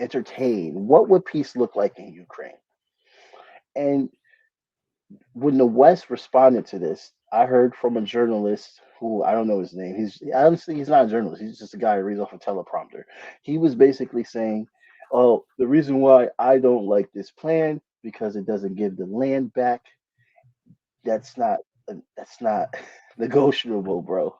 entertain what would peace look like in Ukraine. And when the West responded to this, I heard from a journalist who I don't know his name. He's honestly he's not a journalist. He's just a guy who reads off a teleprompter. He was basically saying, "Oh, the reason why I don't like this plan because it doesn't give the land back. That's not negotiable, bro.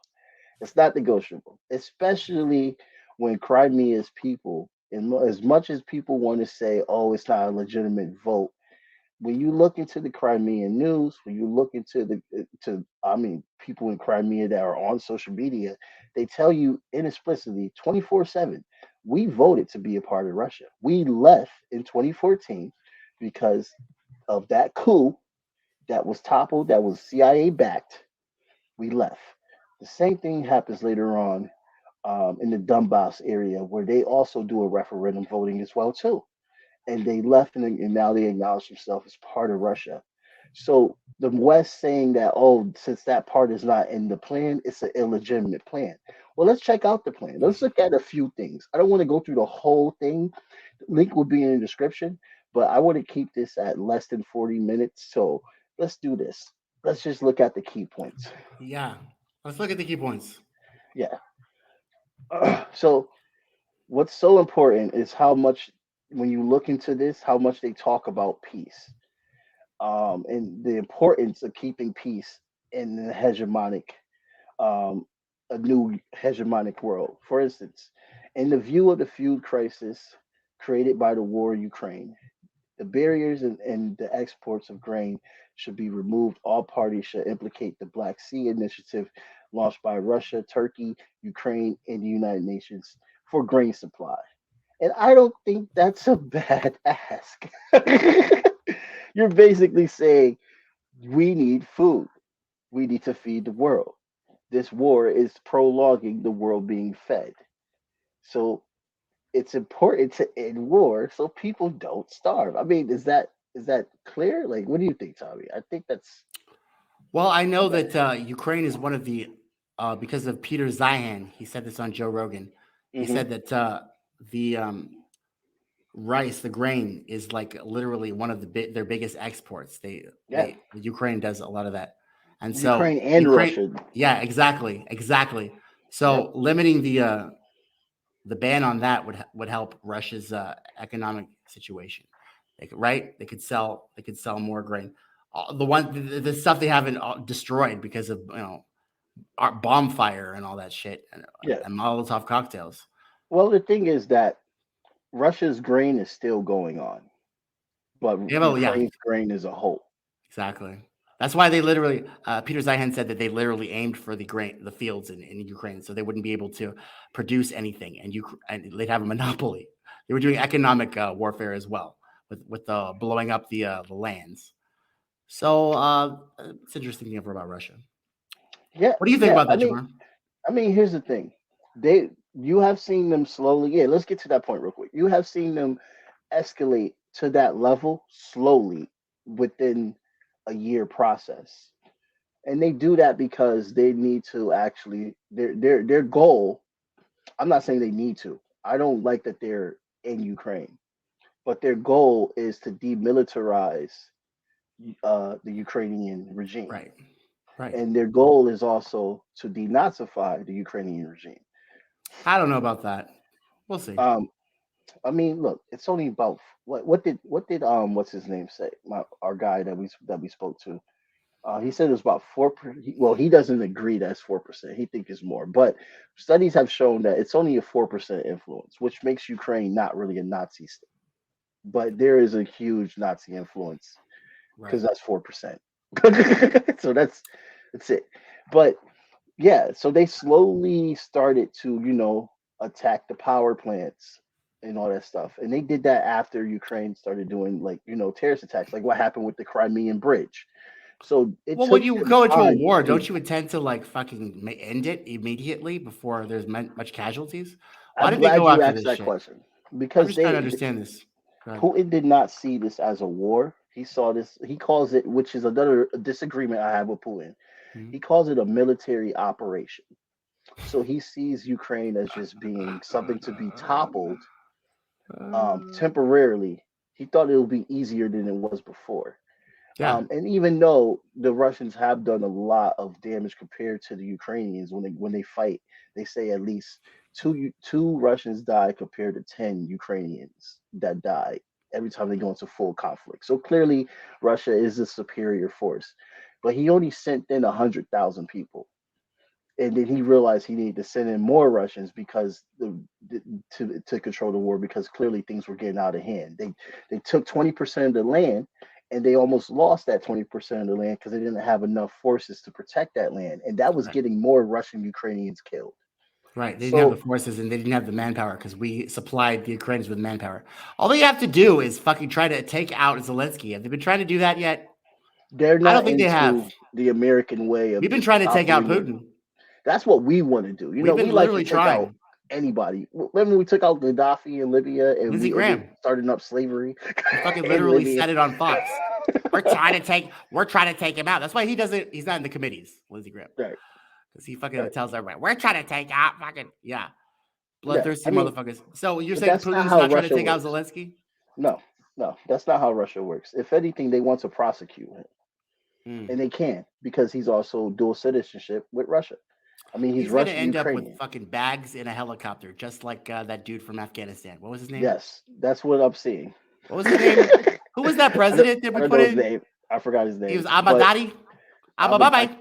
It's not negotiable, especially when Crimea's people, and as much as people want to say, oh, it's not a legitimate vote, when you look into the Crimean news, when you look into people in Crimea that are on social media, they tell you inexplicitly 24/7, we voted to be a part of Russia. We left in 2014 because of that coup that was toppled, that was CIA backed. We left. The same thing happens later on in the Donbass area, where they also do a referendum voting as well too, and they left, and now they acknowledge themselves as part of Russia. So the West saying that, oh, since that part is not in the plan, it's an illegitimate plan. Well, let's check out the plan. Let's look at a few things. I don't want to go through the whole thing. Link will be in the description, but I want to keep this at less than 40 minutes. So let's do this. Let's just look at the key points. Yeah. Let's look at the key points. Yeah. So what's so important is how much, when you look into this, how much they talk about peace, and the importance of keeping peace in the hegemonic, um, a new hegemonic world. For instance, in the view of the food crisis created by the war in Ukraine, the barriers and the exports of grain should be removed. All parties should implicate the Black Sea Initiative launched by Russia, Turkey, Ukraine, and the United Nations for grain supply. And I don't think that's a bad ask. You're basically saying we need food. We need to feed the world. This war is prolonging the world being fed. So it's important to end war so people don't starve. I mean, is that clear? Like, what do you think, Tommy? I think that's Well, I know that Ukraine is one of the, because of Peter Zeihan, he said this on Joe Rogan. He hmm said that the rice, the grain, is like literally one of their biggest exports. yeah, Ukraine does a lot of that, and so Ukraine and Ukraine, Russia. yeah, exactly, exactly. Yep. So limiting the ban on that would help Russia's economic situation. They could sell more grain. The stuff they haven't destroyed because of bomb fire and all that shit Yeah. and Molotov cocktails. Well, the thing is that Russia's grain is still going on, but Yeah, well, yeah, Ukraine's grain is a whole. exactly. That's why they literally, Peter Zeihan said that they literally aimed for the fields in Ukraine, so they wouldn't be able to produce anything, and they'd have a monopoly. They were doing economic warfare as well with blowing up the lands. So it's interesting thing about Russia. Yeah, What do you think yeah. about that, Jamar? I mean, here's the thing. You have seen them slowly. Yeah, let's get to that point real quick. You have seen them escalate to that level slowly within a year process. And they do that because they need to actually their goal, I'm not saying they need to. I don't like that they're in Ukraine, but their goal is to demilitarize the Ukrainian regime. Right, right. And their goal is also to denazify the Ukrainian regime. I don't know about that. We'll see. Um, I mean, look, it's only about what did what's his name say? Our guy that we spoke to. He said it was about 4%. Well, he doesn't agree that it's 4%. He thinks it's more, but studies have shown that it's only a 4% influence, which makes Ukraine not really a Nazi state. But there is a huge Nazi influence because Right. that's 4%. So that's it. But yeah, so they slowly started to, attack the power plants and all that stuff. And they did that after Ukraine started doing, like, terrorist attacks, like what happened with the Crimean Bridge. So it Well, when took you them go into a time war, to. don't you intend to like fucking end it immediately before there's much casualties? Why I'm did they glad go you after asked this that shit? question I'm because just trying to understand this. Go ahead. Putin did not see this as a war. He saw this. He calls it, which is another disagreement I have with Putin. Mhm. He calls it a military operation. So he sees Ukraine as just being something to be toppled temporarily. He thought it would be easier than it was before. Yeah, And even though the Russians have done a lot of damage compared to the Ukrainians when they fight, they say at least two Russians die compared to 10 Ukrainians that die every time they go into full conflict. So clearly, Russia is a superior force, but he only sent in 100,000 people, and then he realized he needed to send in more Russians because to control the war, because clearly things were getting out of hand. They took 20% of the land, and they almost lost that 20% of the land because they didn't have enough forces to protect that land, and that was right. getting more Russian Ukrainians killed. Right. They didn't have the So forces and they didn't have the manpower because we supplied the Ukrainians with manpower. All they have to do is fucking try to take out Zelensky. Have they been trying to do that yet? they're I don't not think they have. into the American way We've of been just trying to take out operating. Putin. That's what we want to do. We've We been like to literally take out trying. anybody. Remember we took out Gaddafi in Libya, and Lindsey we ended Graham. starting up slavery He fucking in literally Libya. said it on Fox. We're trying to take him out. That's why he's not in the committees, Lindsey Graham. Right, Because he fucking right. tells everybody, we're trying to take out fucking, yeah, Yeah, bloodthirsty I mean, motherfuckers. So you're but saying that's not Putin's how not trying to Russia take out works. Zelensky? No, no, that's not how Russia works. If anything, they want to prosecute him, Mm. and they can because he's also dual citizenship with Russia. I mean, he's He's going to Russian end up with Ukrainian. fucking bags in a helicopter, just like that dude from Afghanistan. What was his name? Yes, that's what I'm seeing. What was his name? Who was that I don't, president that I we don't put know his in? name. I forgot his He was name, but Ahmadadi. I'm a, I, Ahmadababa.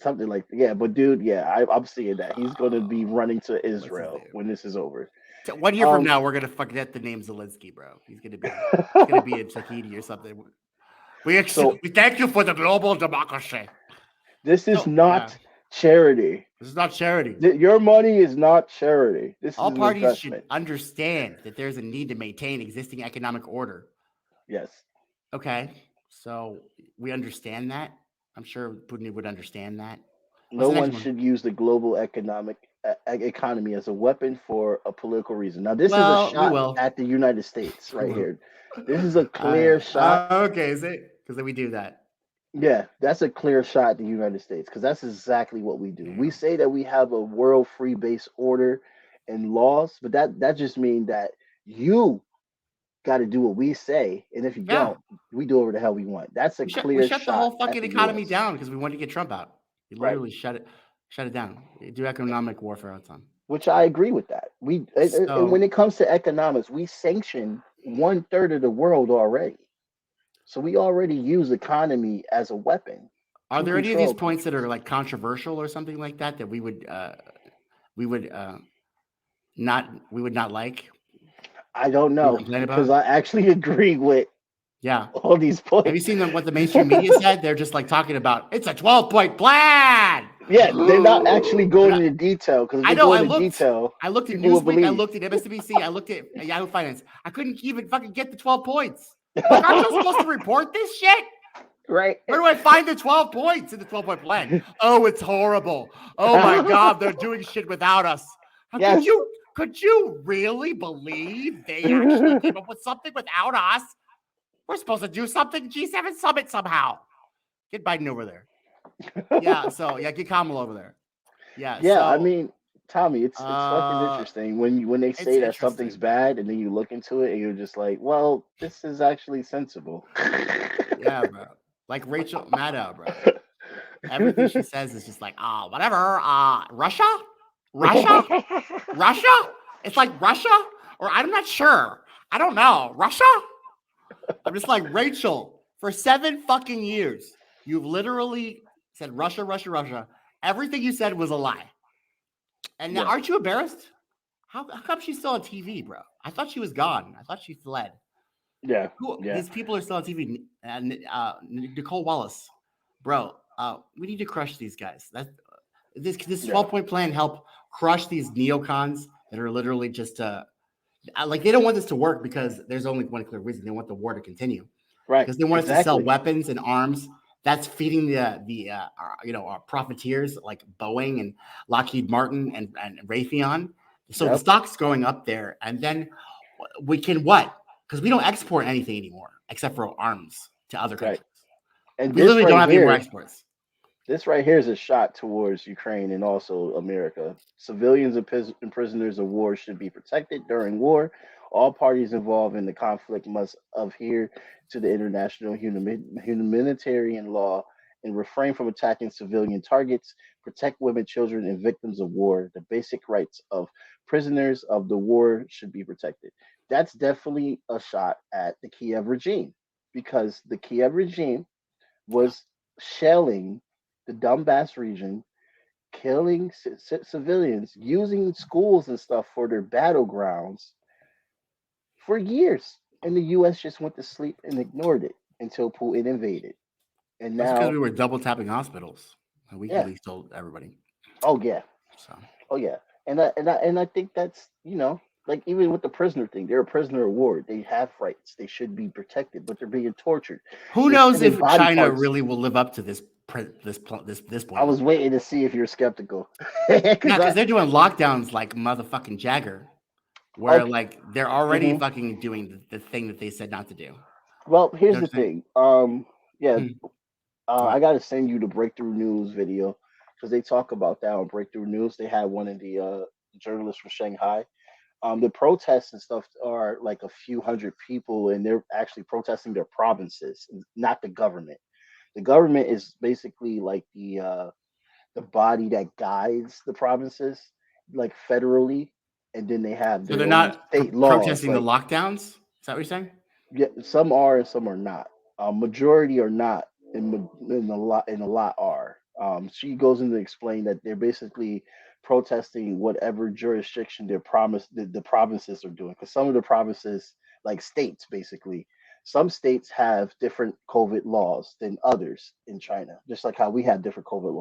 something like, yeah. But dude, yeah, I'm seeing that he's going to be running to What's his Israel name? when this is over. 1 year from Um, now, we're gonna forget the name Zelensky, bro. He's gonna be in Tahiti or something. so We thank you for the global democracy. this is So yeah, not charity. this is not charity. Your money is not charity. This is All an parties should investment. understand that there's a need to maintain existing economic order. Yes. Okay, so we understand that. I'm sure Putin would understand that. What's No the next one one? should use the global economy as a weapon for a political reason. Now, this is a Well, we shot will. at the United States We right will. here. This is a clear shot. Okay, is it? Because then we do that. Yeah, that's a clear shot at the United States because that's exactly what we do. We Yeah. say that we have a world free base order and laws, but that just means that you got to do what we say, and if you Yeah. don't, we do whatever the hell we want. That's a We clear shut the shot whole at fucking the economy U.S. down because we wanted to get Trump out. We Right. literally shut it down. We do economic warfare all the time. Which I agree with that. And when So it comes to economics, we sanction 1/3 of the world already. So we already use economy as a weapon are to there any of these control points that countries. are like controversial or something like that we would not like? I don't We would know complain because about? I actually agree with Yeah. all these Have you points. seen what the mainstream media said? They're just like talking about it's a 12-point plan. Yeah, they're not actually They're going not, into detail because if I they know. go into detail, I looked at people will Newsweek. I believe. looked at MSNBC. I looked at Yahoo Finance. I couldn't even fucking get the 12 points. I'm like, aren't you supposed to report this shit? Right? Where do I find the 12 points in the 12-point plan? Oh, it's horrible. Oh my God, they're doing shit without us. Yes. Could you really believe they actually came up with something without us? We're supposed to do something. G7 summit somehow. Get Biden over there. Yeah, so yeah, get Kamala over there. Yeah, Yeah, I so mean, Tommy, it's fucking interesting when they it's say that something's interesting. bad and then you look into it and you're just like, well, this is actually sensible. Yeah, bro. Like Rachel Maddow, bro. Everything she says is just like, whatever. Russia? Russia? Russia? It's like Russia? Or I'm not sure. I don't know. Russia? I'm just like, Rachel, for 7 fucking years, you've literally said Russia, Russia, Russia. Everything you said was a lie. And now, Yeah, aren't you embarrassed? How come she's still on TV, bro? I thought she was gone. I thought she fled. yeah, yeah, These people are still on TV. And Nicole Wallace, bro, we need to crush these guys. This yeah. 12-point plan help crush these neocons that are literally just like they don't want this to work because there's only one clear reason. They want the war to continue Right, because they want us to sell exactly. weapons and arms. That's feeding our profiteers like Boeing and Lockheed Martin and Raytheon. So the Yep, stock's going up there, and then we can what? Because we don't export anything anymore except for arms to other right. countries. And We literally don't have any more exports. this right here is a shot towards Ukraine and also America. Civilians and prisoners of war should be protected during war. All parties involved in the conflict must adhere to the international humanitarian law and refrain from attacking civilian targets, protect women, children, and victims of war. The basic rights of prisoners of the war should be protected. That's definitely a shot at the Kiev regime because the Kiev regime was shelling the Donbass region, killing civilians, using schools and stuff for their battlegrounds for years. And the U.S. just went to sleep and ignored it until Putin invaded. And That's because we now, were double tapping hospitals. And yeah, WikiLeaks told everybody. oh yeah, So oh yeah, and I think that's like even with the prisoner thing, they're a prisoner of war. They have rights. They should be protected, but they're being tortured. who They're knows sending if body China parts. really will live up to this I point? was waiting to see if you're skeptical, Yeah, because because they're doing lockdowns like motherfucking Jagger, where okay. like they're already hmm fucking doing the thing that they said not to do. You Well, know here's what the I'm saying? thing. Yeah, Hmm. What? I got to send you the Breakthrough News video because they talk about that on Breakthrough News. They had one of the journalists from Shanghai. The protests and stuff are like a few hundred people, and they're actually protesting their provinces, not the government. The government is basically like the body that guides the provinces, like federally, and then they have So their they're own not state laws. protesting the Like lockdowns? Is that what you're saying? yeah, some are and some are not. Majority are not, in a lot are. She goes into explain that they're basically protesting whatever jurisdiction the provinces are doing. Because some of the provinces, like states, basically, some states have different COVID laws than others in China, just like how we have different COVID laws.